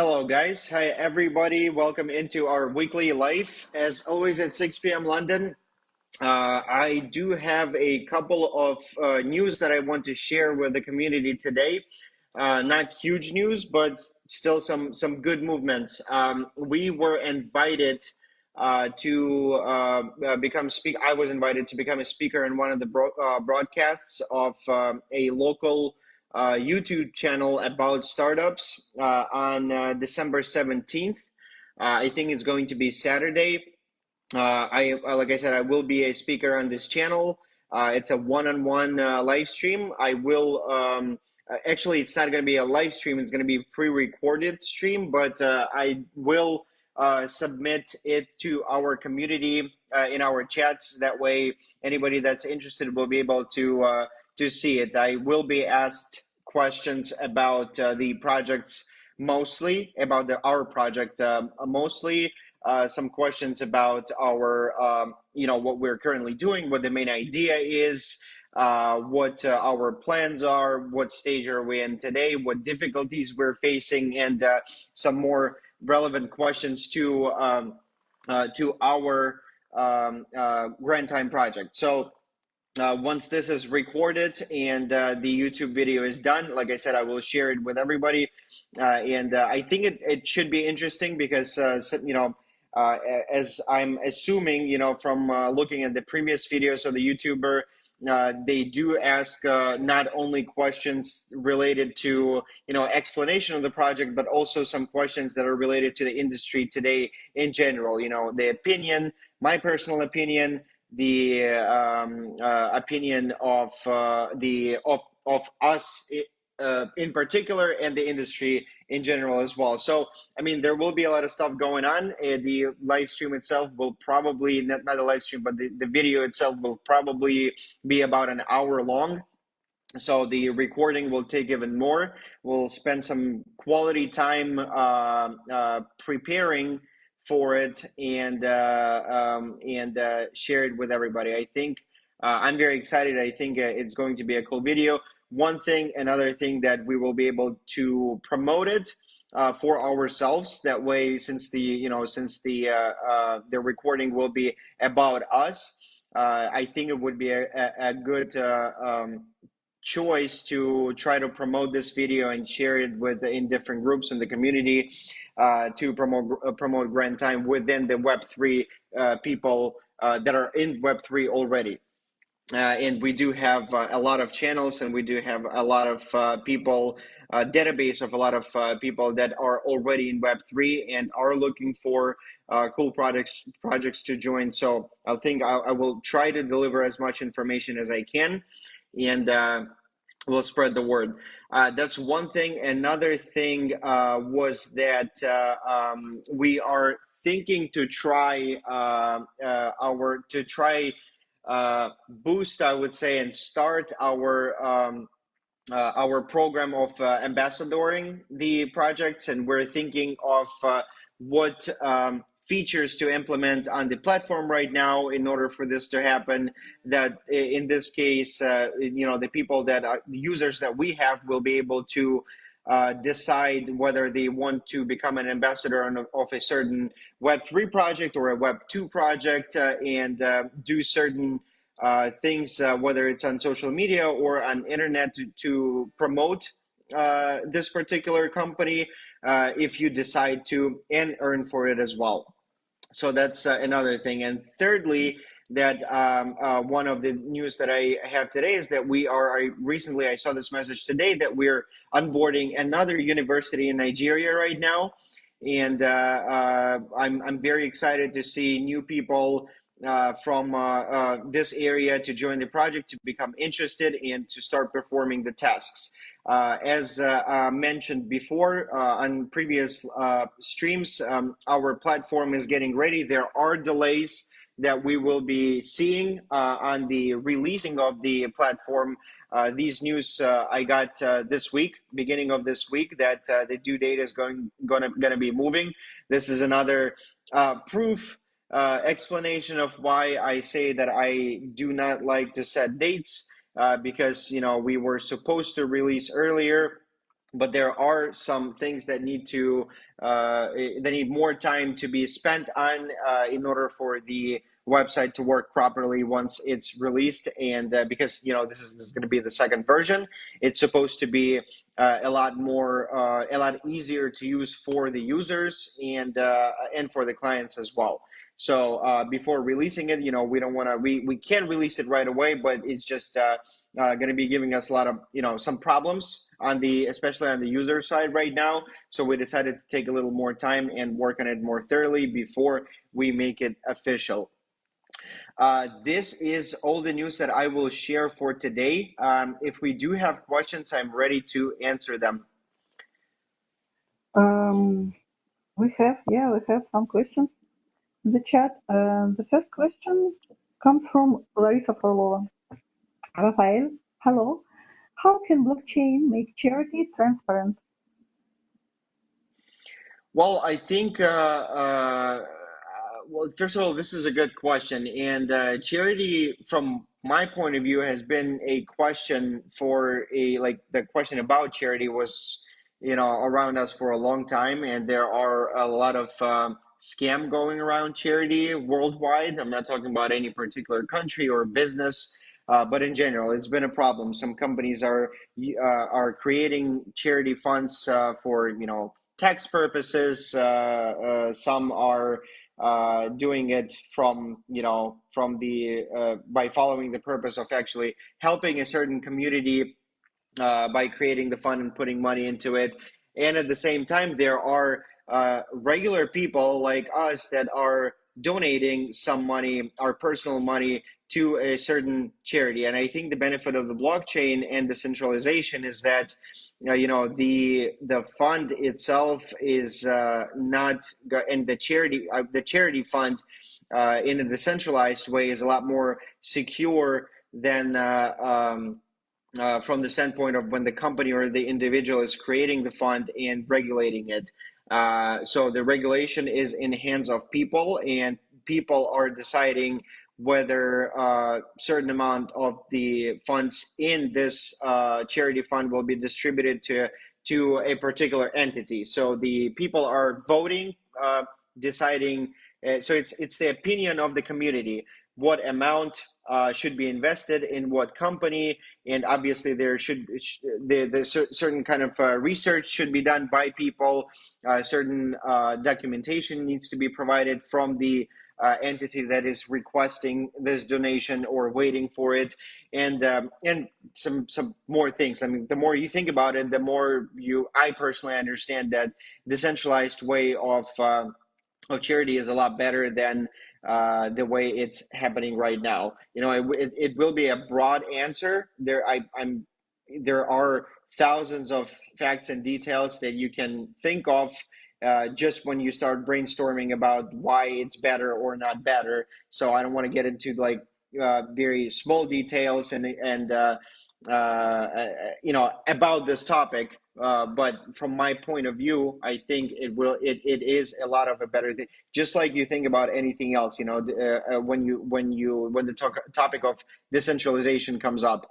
Hello, guys. Hi, everybody. Welcome into our weekly life. As always, at 6 p.m. London, I do have a couple of news that I want to share with the community today. Not huge news, but still some good movements. We were invited to become speaker. I was invited to become a speaker in one of the broadcasts of a local YouTube channel about startups on December 17th. I think it's going to be Saturday. Like I said, I will be a speaker on this channel. It's a one-on-one live stream. I will actually, it's not going to be a live stream. It's going to be a pre-recorded stream, but I will submit it to our community in our chats. That way, anybody that's interested will be able to see it. I will be asked questions about the projects, mostly about our project, mostly some questions about our, what we're currently doing, what the main idea is, what our plans are, what stage are we in today, what difficulties we're facing, and some more relevant questions to our Grand Time project. So once this is recorded and the YouTube video is done, like I said, I will share it with everybody. And I think it should be interesting because, as I'm assuming, from looking at the previous videos of the YouTuber, they do ask not only questions related to, explanation of the project, but also some questions that are related to the industry today in general, the opinion, my personal opinion, the opinion of us in particular, and the industry in general as well. So, I mean, there will be a lot of stuff going on. The live stream itself will probably, not the live stream, but the video itself will probably be about an hour long. So the recording will take even more. We'll spend some quality time preparing for it and share it with everybody. I think I'm very excited. I think it's going to be a cool video. Another thing that we will be able to promote it for ourselves. That way, since the recording will be about us, I think it would be a good choice to try to promote this video and share it in different groups in the community to promote Grand Time within the Web3 people that are in Web3 already. And we do have a lot of channels, and we do have a lot of people, database of a lot of people that are already in Web3 and are looking for cool projects to join. So I think I will try to deliver as much information as I can, and we'll spread the word. That's one thing. Another thing was that we are thinking to try boost, I would say, and start our program of ambassadoring the projects, and we're thinking of what features to implement on the platform right now in order for this to happen. That in this case, the people that are the users that we have will be able to decide whether they want to become an ambassador of a certain Web3 project or a Web2 project, and do certain things, whether it's on social media or on internet, to promote this particular company if you decide to, and earn for it as well. So that's another thing. And thirdly, that one of the news that I have today is that I saw this message today that we're onboarding another university in Nigeria right now. And I'm very excited to see new people from this area to join the project, to become interested, and to start performing the tasks. As mentioned before on previous streams, our platform is getting ready. There are delays that we will be seeing on the releasing of the platform. These news I got this week, beginning of this week, that the due date is going to be moving. This is another proof explanation of why I say that I do not like to set dates, because we were supposed to release earlier. but there are some things that need more time to be spent on in order for the website to work properly once it's released. And because this is going to be the second version, it's supposed to be a lot easier to use for the users and for the clients as well. So before releasing it, we don't want to we can release it right away, but it's just going to be giving us a lot of some problems on the especially on the user side right now. So we decided to take a little more time and work on it more thoroughly before we make it official. This is all the news that I will share for today. If we do have questions, I'm ready to answer them. Um, we have some questions in the chat. The first question comes from Larissa Forlova. Rafael, hello. How can blockchain make charity transparent? Well, I think, well, first of all, this is a good question. And charity, from my point of view, has been a question like the question about charity was, around us for a long time. And there are a lot of scam going around charity worldwide. I'm not talking about any particular country or business. But in general, it's been a problem. Some companies are creating charity funds for tax purposes. Some are doing it from the by following the purpose of actually helping a certain community by creating the fund and putting money into it. And at the same time, there are regular people like us that are donating some money, our personal money, to a certain charity. And I think the benefit of the blockchain and decentralization is that the fund itself is not, and the charity fund in a decentralized way is a lot more secure than from the standpoint of when the company or the individual is creating the fund and regulating it. So the regulation is in the hands of people, and people are deciding whether a certain amount of the funds in this charity fund will be distributed to a particular entity. So the people are voting, deciding. So it's the opinion of the community what amount should be invested in what company, and obviously there should the certain kind of research should be done by people. Certain documentation needs to be provided from the entity that is requesting this donation or waiting for it, and some more things. I mean, the more you think about it, the more I personally understand that decentralized way of charity is a lot better than the way it's happening right now. It will be a broad answer. There are thousands of facts and details that you can think of just when you start brainstorming about why it's better or not better. So I don't want to get into like very small details and about this topic. But from my point of view, I think it is a lot of a better thing. Just like you think about anything else, when the topic of decentralization comes up.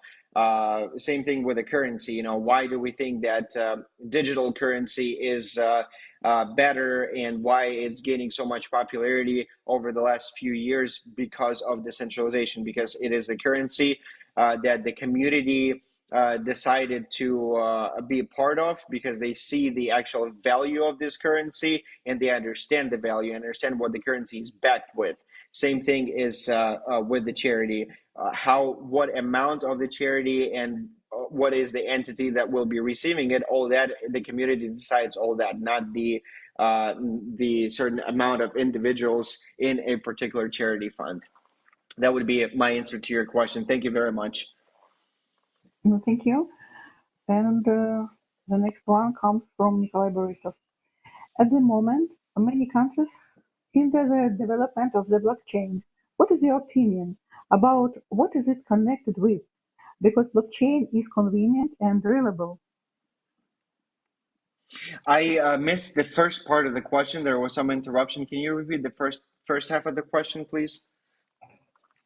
Same thing with the currency. Why do we think that digital currency is better, and why it's gaining so much popularity over the last few years? Because of decentralization, because it is the currency that the community decided to be a part of, because they see the actual value of this currency, and they understand the value, understand what the currency is backed with. Same thing is with the charity. What amount of the charity, and what is the entity that will be receiving it? All that the community decides. All that, not the certain amount of individuals in a particular charity fund. That would be my answer to your question. Thank you very much. Thank you. And the next one comes from Nikolai Borisov. At the moment, many countries hinder the development of the blockchain. What is your opinion about what is it connected with? Because blockchain is convenient and reliable. I missed the first part of the question. There was some interruption. Can you repeat the first half of the question, please?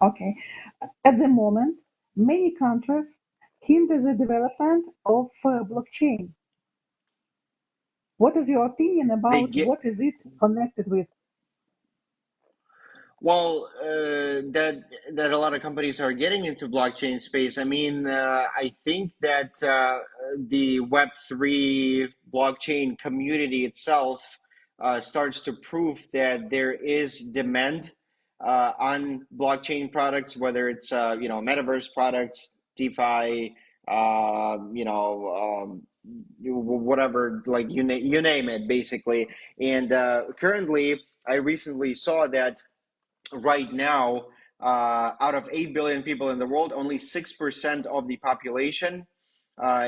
Okay. At the moment, many countries hinder the development of blockchain. What is your opinion They about get what is it connected with? Well, that a lot of companies are getting into blockchain space. I mean, I think that the Web3 blockchain community itself starts to prove that there is demand on blockchain products, whether it's metaverse products, DeFi, whatever, like you name it, basically. And currently, I recently saw that right now, out of 8 billion people in the world, only 6% of the population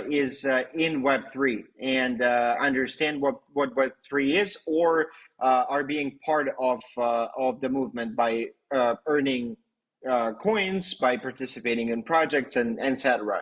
is in Web3 and understand what Web3 is, or are being part of the movement by earning coins, by participating in projects, and etc.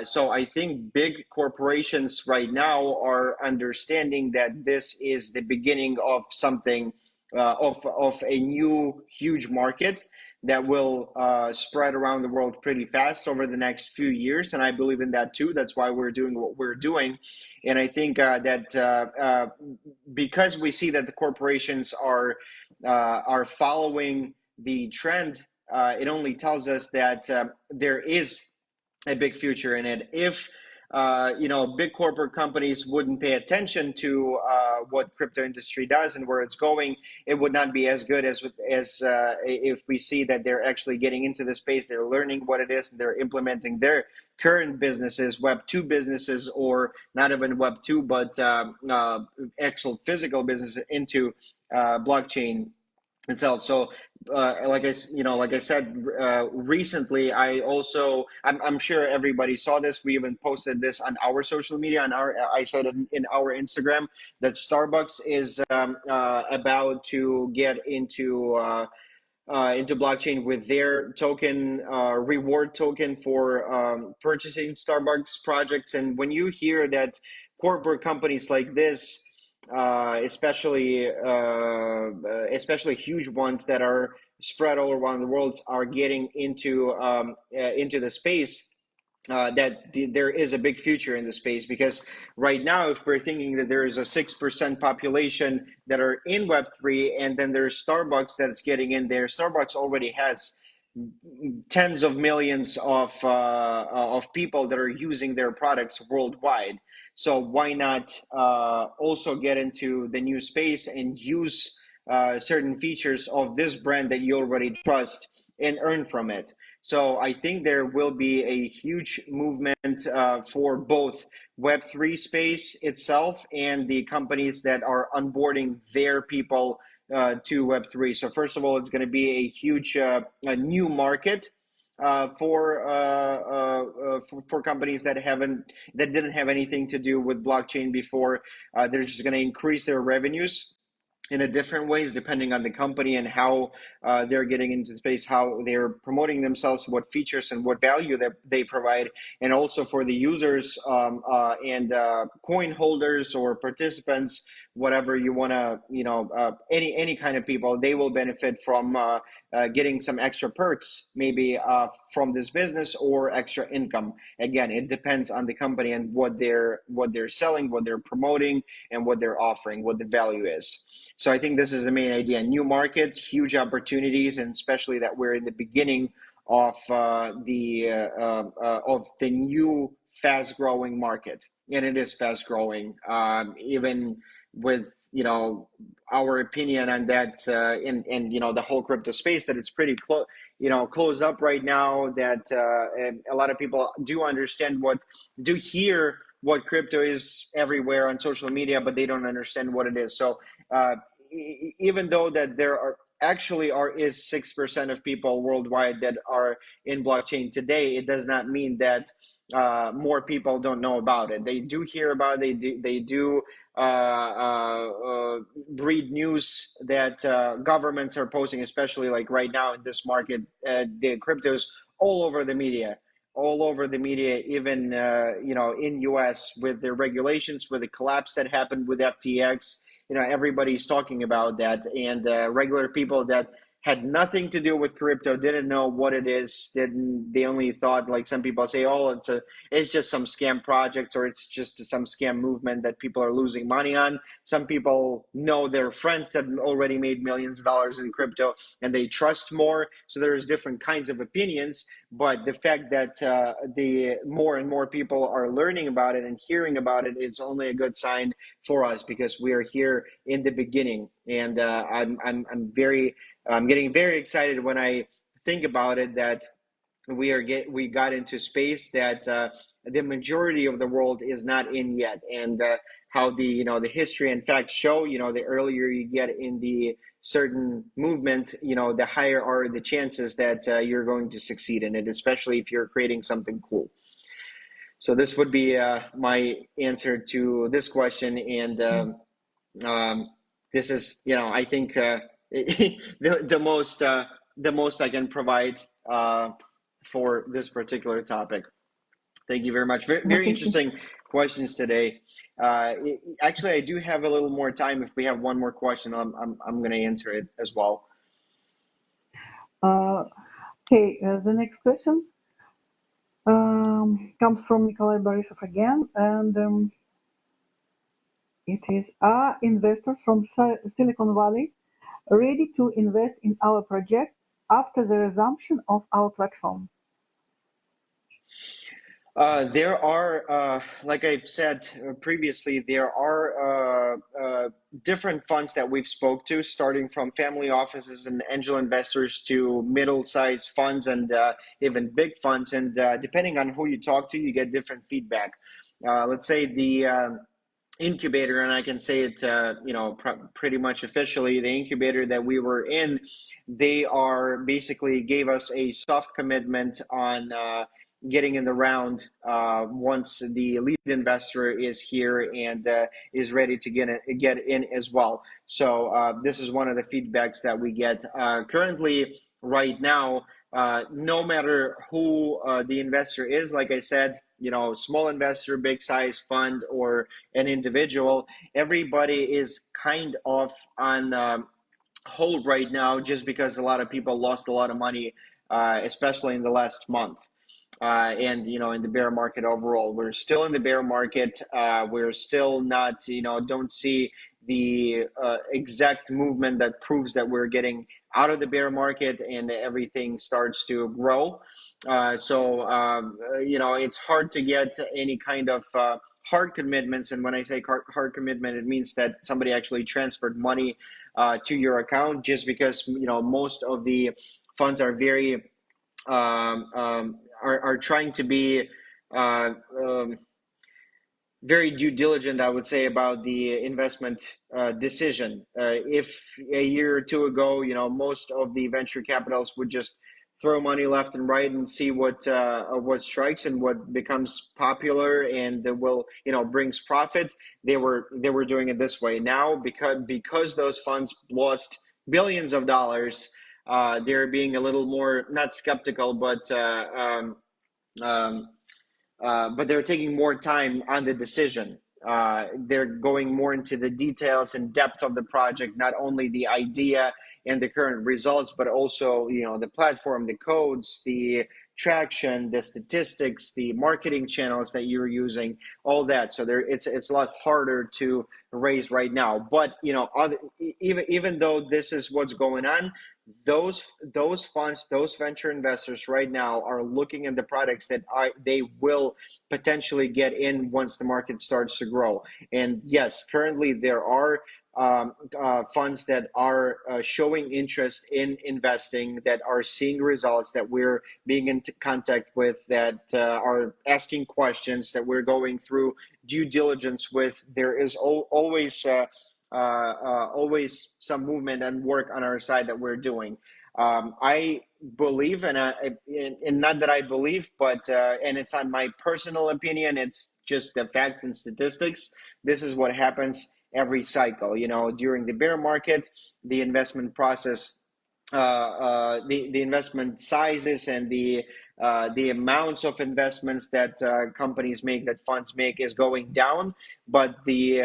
So I think big corporations right now are understanding that this is the beginning of something, of a new huge market that will spread around the world pretty fast over the next few years, and I believe in that too. That's why we're doing what we're doing, and I think that because we see that the corporations are following the trend, it only tells us that there is a big future in it. If big corporate companies wouldn't pay attention to what crypto industry does and where it's going, it would not be as good as if we see that they're actually getting into the space, they're learning what it is, and they're implementing their current businesses, Web 2 businesses, or not even Web 2, but actual physical business into blockchain itself. So, like I said, recently, I'm sure everybody saw this. We even posted this on our social media, I said it in our Instagram, that Starbucks is about to get into blockchain with their token, reward token for purchasing Starbucks projects. And when you hear that corporate companies like this, especially huge ones that are spread all around the world, are getting into the space, there is a big future in the space. Because right now, if we're thinking that there is a 6% population that are in Web3, and then there's Starbucks that's getting in there, Starbucks already has tens of millions of people that are using their products worldwide. So why not also get into the new space and use certain features of this brand that you already trust and earn from it? So I think there will be a huge movement for both Web3 space itself and the companies that are onboarding their people to Web3. So first of all, it's going to be a huge a new market for companies that didn't have anything to do with blockchain before. They're just going to increase their revenues in a different ways depending on the company and how they're getting into the space, how they're promoting themselves, what features and what value that they provide. And also for the users and coin holders or participants, whatever you want to, any kind of people, they will benefit from getting some extra perks, maybe from this business, or extra income. Again, it depends on the company and what they're selling, what they're promoting, and what they're offering, what the value is. So I think this is the main idea. New market, huge opportunities, and especially that we're in the beginning of the new fast growing market, and it is fast growing. Even with our opinion on that, in the whole crypto space, that it's pretty closed up right now. That and a lot of people do hear what crypto is everywhere on social media, but they don't understand what it is. So uh, even though that there is 6% of people worldwide that are in blockchain today, it does not mean that more people don't know about it. They do hear about it. They do read news that governments are posting, especially like right now in this market, the cryptos all over the media, even in US, with the regulations, with the collapse that happened with FTX. Everybody's talking about that, and regular people that had nothing to do with crypto, didn't know what it is, didn't they only thought, like some people say, oh, it's just some scam projects, or it's just some scam movement that people are losing money on. Some people know their friends that already made millions of dollars in crypto and they trust more. So there's different kinds of opinions, but the fact that the more and more people are learning about it and hearing about it is only a good sign for us, because we are here in the beginning. And I'm getting very excited when I think about it, that we got into space that the majority of the world is not in yet. And how the history and facts show, the earlier you get in the certain movement, the higher are the chances that you're going to succeed in it, especially if you're creating something cool. So this would be my answer to this question. And um, this is, I think, the most I can provide for this particular topic. Thank you very much. Very, No, very thank you. interesting questions today. Actually, I do have a little more time. If we have one more question, I'm going to answer it as well. Uh, okay, the next question comes from Nikolai Borisov again, and it is: Are investors from Silicon Valley ready to invest in our project after the resumption of our platform? There are, like I've said previously, there are different funds that we've spoke to, starting from family offices and angel investors to middle-sized funds and even big funds. And depending on who you talk to, you get different feedback. Let's say the incubator, and I can say it, pretty much officially, the incubator that we were in, they are basically gave us a soft commitment on getting in the round once the lead investor is here and is ready to get in as well. So this is one of the feedbacks that we get currently right now. No matter who the investor is, like I said, small investor, big size fund, or an individual, everybody is kind of on hold right now, just because a lot of people lost a lot of money, especially in the last month. And in the bear market overall, we're still in the bear market. We're still not, don't see the exact movement that proves that we're getting out of the bear market and everything starts to grow. It's hard to get any kind of hard commitments. And when I say hard commitment, it means that somebody actually transferred money to your account, just because most of the funds are very are trying to be uh, um, very due diligent, I would say, about the investment decision. If a year or two ago, most of the venture capitals would just throw money left and right and see what strikes and what becomes popular and will brings profit. They were doing it this way. Now, because those funds lost billions of dollars, they're being a little more, not skeptical, um, but they're taking more time on the decision. They're going more into the details and depth of the project, not only the idea and the current results, but also the platform, the codes, the traction, the statistics, the marketing channels that you're using, all that. So it's a lot harder to raise right now. But even though this is what's going on, those funds, those venture investors right now are looking at the products that they will potentially get in once the market starts to grow. And yes, currently there are funds that are showing interest in investing, that are seeing results, that we're being in contact with, that are asking questions, that we're going through due diligence with. There is always some movement and work on our side that we're doing. I believe, and not that I believe, but and it's not my personal opinion. It's just the facts and statistics. This is what happens every cycle. During the bear market, the investment process, the investment sizes and the the amounts of investments that companies make, that funds make, is going down, but the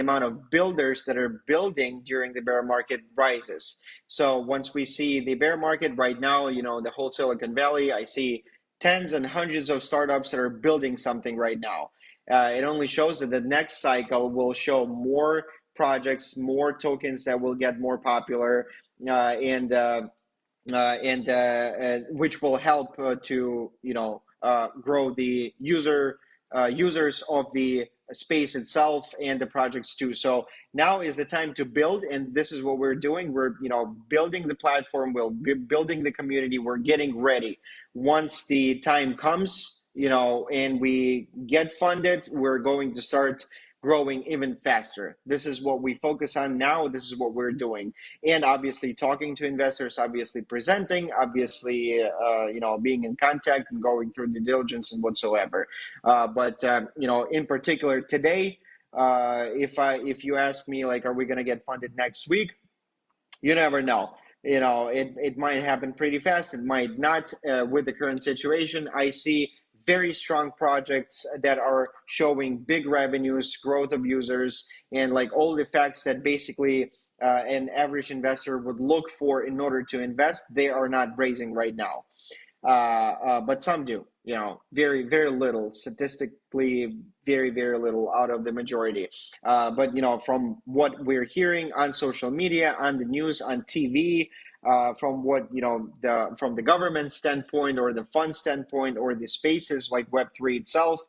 amount of builders that are building during the bear market rises. So once we see the bear market right now, the whole Silicon Valley, I see tens and hundreds of startups that are building something right now. It only shows that the next cycle will show more projects, more tokens that will get more popular, and which will help to grow the users of the space itself and the projects too. So now is the time to build, and this is what we're doing. We're building the platform, we're building the community, we're getting ready. Once the time comes, and we get funded, we're going to start growing even faster. This is what we focus on now. This is what we're doing, and obviously talking to investors, obviously presenting, obviously being in contact and going through due diligence and whatsoever. But in particular today, if you ask me, like, are we going to get funded next week? You never know. It might happen pretty fast. It might not. With the current situation, I see very strong projects that are showing big revenues, growth of users, and like all the facts that basically an average investor would look for in order to invest. They are not raising right now. But some do, very, very little, statistically, very, very little out of the majority. But from what we're hearing on social media, on the news, on TV, from what from the government standpoint, or the fund standpoint, or the spaces like Web3 itself,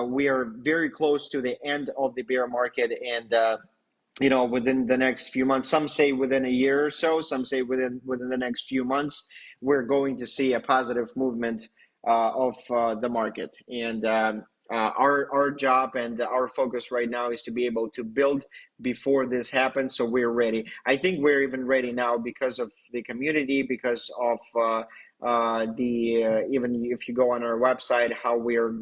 we are very close to the end of the bear market, and within the next few months, some say within a year or so, some say within the next few months, we're going to see a positive movement of the market. And our job and our focus right now is to be able to build before this happens, so we're ready. I think we're even ready now because of the community, because of the even if you go on our website, how we're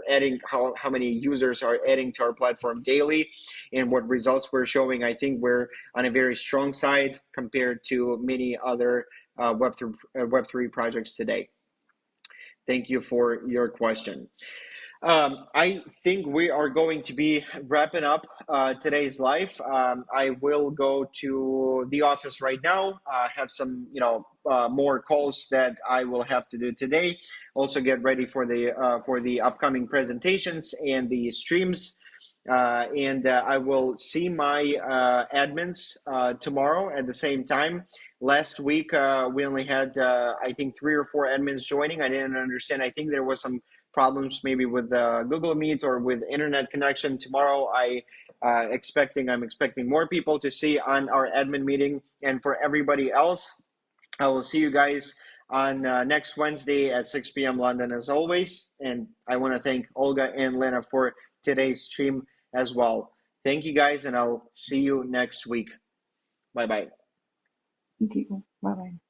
adding, how many users are adding to our platform daily, and what results we're showing. I think we're on a very strong side compared to many other Web3 projects today. Thank you for your question. I think we are going to be wrapping up today's live. I will go to the office right now, have some, more calls that I will have to do today. Also get ready for the upcoming presentations and the streams. And I will see my admins tomorrow at the same time. Last week, we only had, I think, 3 or 4 admins joining. I didn't understand. I think there was some problems maybe with Google Meet or with internet connection. Tomorrow, I'm expecting more people to see on our admin meeting. And for everybody else, I will see you guys on next Wednesday at 6 p.m. London, as always. And I want to thank Olga and Lena for today's stream as well. Thank you, guys, and I'll see you next week. Bye-bye. Thank you. Bye bye.